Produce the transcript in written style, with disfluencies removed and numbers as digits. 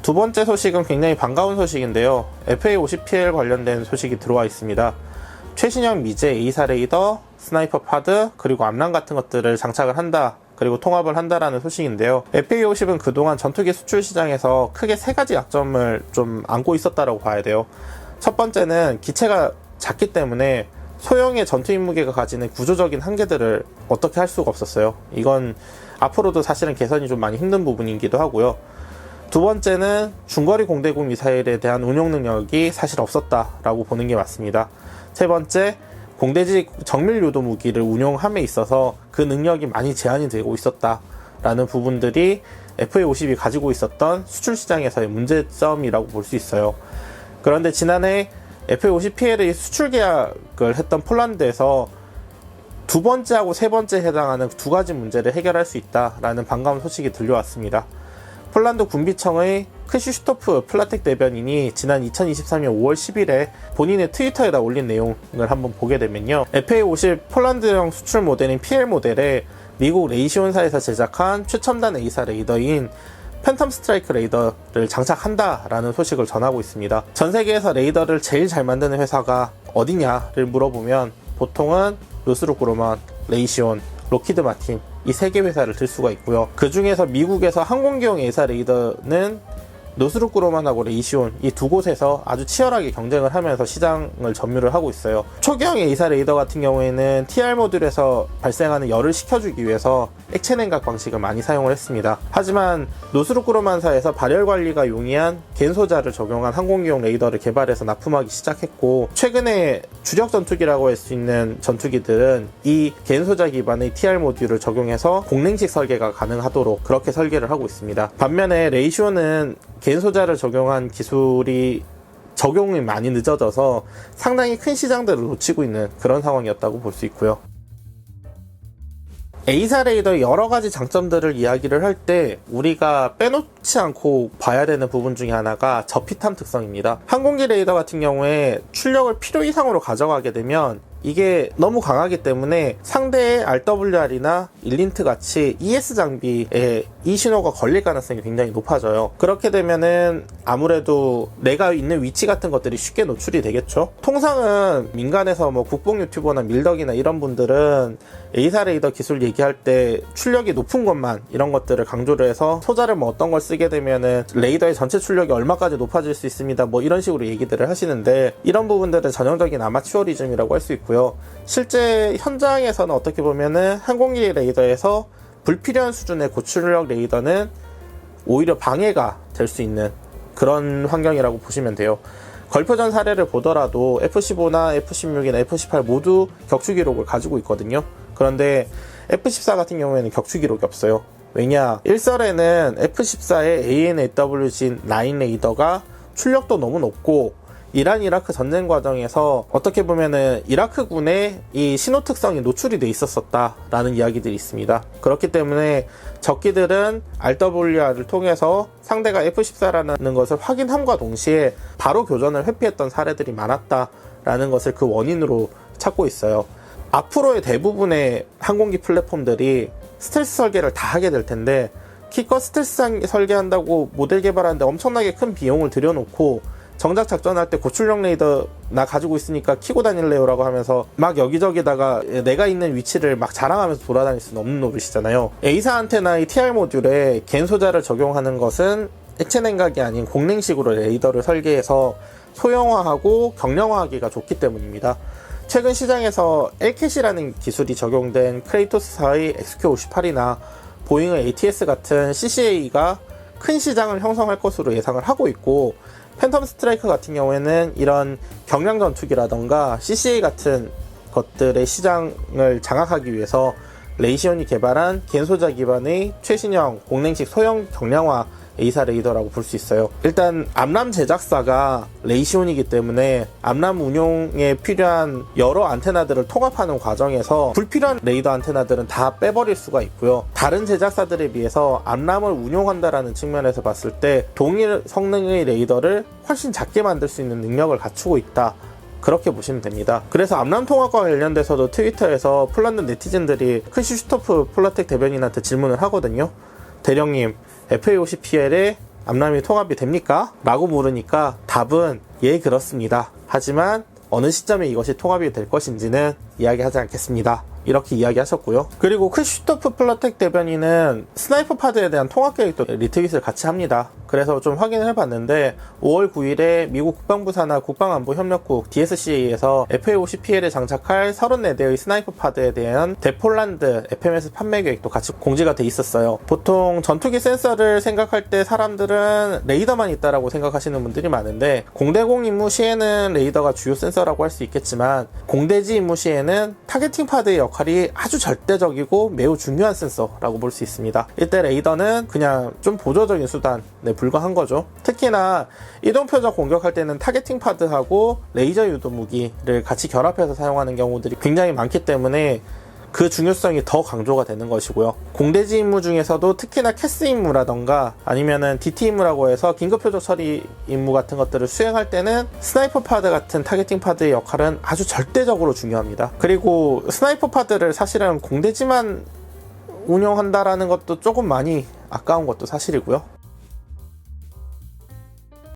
두 번째 소식은 굉장히 반가운 소식인데요. FA50PL 관련된 소식이 들어와 있습니다. 최신형 미제 A사 레이더, 스나이퍼 파드, 그리고 암람 같은 것들을 장착을 한다, 그리고 통합을 한다라는 소식인데요. FA50은 그동안 전투기 수출 시장에서 크게 세 가지 약점을 좀 안고 있었다라고 봐야 돼요. 첫 번째는 기체가 작기 때문에 소형의 전투 무기가 가지는 구조적인 한계들을 어떻게 할 수가 없었어요. 이건 앞으로도 사실은 개선이 좀 많이 힘든 부분이기도 하고요. 두 번째는 중거리 공대공 미사일에 대한 운용 능력이 사실 없었다라고 보는 게 맞습니다. 세 번째, 공대지 정밀 유도 무기를 운용함에 있어서 그 능력이 많이 제한이 되고 있었다라는 부분들이 FA50이 가지고 있었던 수출 시장에서의 문제점이라고 볼 수 있어요. 그런데 지난해 FA50PL의 수출 계약을 했던 폴란드에서 두 번째하고 세 번째에 해당하는 두 가지 문제를 해결할 수 있다라는 반가운 소식이 들려왔습니다. 폴란드 군비청의 크시슈토프 플라텍 대변인이 지난 2023년 5월 10일에 본인의 트위터에다 올린 내용을 한번 보게 되면요. FA50 폴란드형 수출 모델인 PL 모델에 미국 레이시온사에서 제작한 최첨단 A사 레이더인 팬텀 스트라이크 레이더를 장착한다라는 소식을 전하고 있습니다. 전 세계에서 레이더를 제일 잘 만드는 회사가 어디냐를 물어보면 보통은 노스롭 그루먼, 레이시온, 록히드 마틴 이 세 개 회사를 들 수가 있고요. 그 중에서 미국에서 항공기용 A사 레이더는 노스롭 그루먼하고 레이시온 이 두 곳에서 아주 치열하게 경쟁을 하면서 시장을 점유를 하고 있어요. 초기형 A사 레이더 같은 경우에는 TR 모듈에서 발생하는 열을 식혀주기 위해서 액체 냉각 방식을 많이 사용을 했습니다. 하지만 노스롭 그루먼사에서 발열 관리가 용이한 갠소자를 적용한 항공기용 레이더를 개발해서 납품하기 시작했고, 최근에 주력 전투기라고 할 수 있는 전투기들은 이 갠소자 기반의 TR 모듈을 적용해서 공냉식 설계가 가능하도록 그렇게 설계를 하고 있습니다. 반면에 레이시온은 갠소자를 적용한 기술이 적용이 많이 늦어져서 상당히 큰 시장들을 놓치고 있는 그런 상황이었다고 볼 수 있고요. A사 레이더의 여러가지 장점들을 이야기를 할 때 우리가 빼놓지 않고 봐야 되는 부분 중에 하나가 저피탐 특성입니다. 항공기 레이더 같은 경우에 출력을 필요 이상으로 가져가게 되면 이게 너무 강하기 때문에 상대의 RWR이나 일린트 같이 ES 장비에 이 신호가 걸릴 가능성이 굉장히 높아져요. 그렇게 되면은 아무래도 내가 있는 위치 같은 것들이 쉽게 노출이 되겠죠. 통상은 민간에서 뭐 국뽕 유튜버나 밀덕이나 이런 분들은 A사 레이더 기술 얘기할 때 출력이 높은 것만 이런 것들을 강조를 해서 소자를 뭐 어떤 걸 쓰게 되면은 레이더의 전체 출력이 얼마까지 높아질 수 있습니다, 뭐 이런 식으로 얘기들을 하시는데, 이런 부분들은 전형적인 아마추어리즘이라고 할 수 있고요. 실제 현장에서는 어떻게 보면은 항공기 레이더에서 불필요한 수준의 고출력 레이더는 오히려 방해가 될 수 있는 그런 환경이라고 보시면 돼요. 걸표전 사례를 보더라도 F-15나 F-16이나 F-18 모두 격추 기록을 가지고 있거든요. 그런데 F-14 같은 경우에는 격추 기록이 없어요. 왜냐? 일설에는 F-14의 AN/AWG9 레이더가 출력도 너무 높고 이란 이라크 전쟁 과정에서 어떻게 보면은 이라크군의 이 신호 특성이 노출이 돼 있었다라는 이야기들이 있습니다. 그렇기 때문에 적기들은 RWR을 통해서 상대가 F-14라는 것을 확인함과 동시에 바로 교전을 회피했던 사례들이 많았다라는 것을 그 원인으로 찾고 있어요. 앞으로의 대부분의 항공기 플랫폼들이 스텔스 설계를 다 하게 될 텐데, 기껏 스텔스 설계한다고 모델 개발하는데 엄청나게 큰 비용을 들여놓고 정작 작전할 때 고출력 레이더 나 가지고 있으니까 키고 다닐래요라고 하면서 막 여기저기다가 내가 있는 위치를 막 자랑하면서 돌아다닐 수는 없는 노릇이잖아요. A사 안테나의 TR 모듈에 갠소자를 적용하는 것은 액체 냉각이 아닌 공냉식으로 레이더를 설계해서 소형화하고 경량화하기가 좋기 때문입니다. 최근 시장에서 LCAT이라는 기술이 적용된 크레이토스사의 XQ58이나 보잉의 ATS 같은 CCA가 큰 시장을 형성할 것으로 예상을 하고 있고, 팬텀 스트라이크 같은 경우에는 이런 경량 전투기라던가 CCA 같은 것들의 시장을 장악하기 위해서 레이시온이 개발한 갠소자 기반의 최신형 공냉식 소형 경량화 A사 레이더라고 볼 수 있어요. 일단 암람 제작사가 레이시온이기 때문에 암람 운용에 필요한 여러 안테나들을 통합하는 과정에서 불필요한 레이더 안테나들은 다 빼버릴 수가 있고요. 다른 제작사들에 비해서 암람을 운용한다라는 측면에서 봤을 때 동일 성능의 레이더를 훨씬 작게 만들 수 있는 능력을 갖추고 있다, 그렇게 보시면 됩니다. 그래서 암람 통합과 관련돼서도 트위터에서 폴란드 네티즌들이 크시슈토프 플라텍 대변인한테 질문을 하거든요. 대령님, FA50PL에 암라미 통합이 됩니까? 라고 물으니까 답은 예, 그렇습니다. 하지만 어느 시점에 이것이 통합이 될 것인지는 이야기하지 않겠습니다. 이렇게 이야기하셨고요. 그리고 크리슈토프 플러텍 대변인은 스나이퍼 파드에 대한 통합 계획도 리트윗을 같이 합니다. 그래서 좀 확인을 해봤는데 5월 9일에 미국 국방부 산하 국방안보협력국 DSCA에서 FA-50PL에 장착할 34대의 스나이퍼 파드에 대한 대폴란드 FMS 판매 계획도 같이 공지가 돼 있었어요. 보통 전투기 센서를 생각할 때 사람들은 레이더만 있다라고 생각하시는 분들이 많은데 공대공 임무 시에는 레이더가 주요 센서라고 할 수 있겠지만 공대지 임무 시에는 타겟팅 파드의 역할이 아주 절대적이고 매우 중요한 센서라고 볼 수 있습니다. 이때 레이더는 그냥 좀 보조적인 수단에 불과한 거죠. 특히나 이동표적 공격할 때는 타겟팅 파드하고 레이저 유도 무기를 같이 결합해서 사용하는 경우들이 굉장히 많기 때문에 그 중요성이 더 강조가 되는 것이고요. 공대지 임무 중에서도 특히나 캐스 임무라던가 아니면은 DT 임무라고 해서 긴급 표적 처리 임무 같은 것들을 수행할 때는 스나이퍼 파드 같은 타겟팅 파드의 역할은 아주 절대적으로 중요합니다. 그리고 스나이퍼 파드를 사실은 공대지만 운영한다라는 것도 조금 많이 아까운 것도 사실이고요.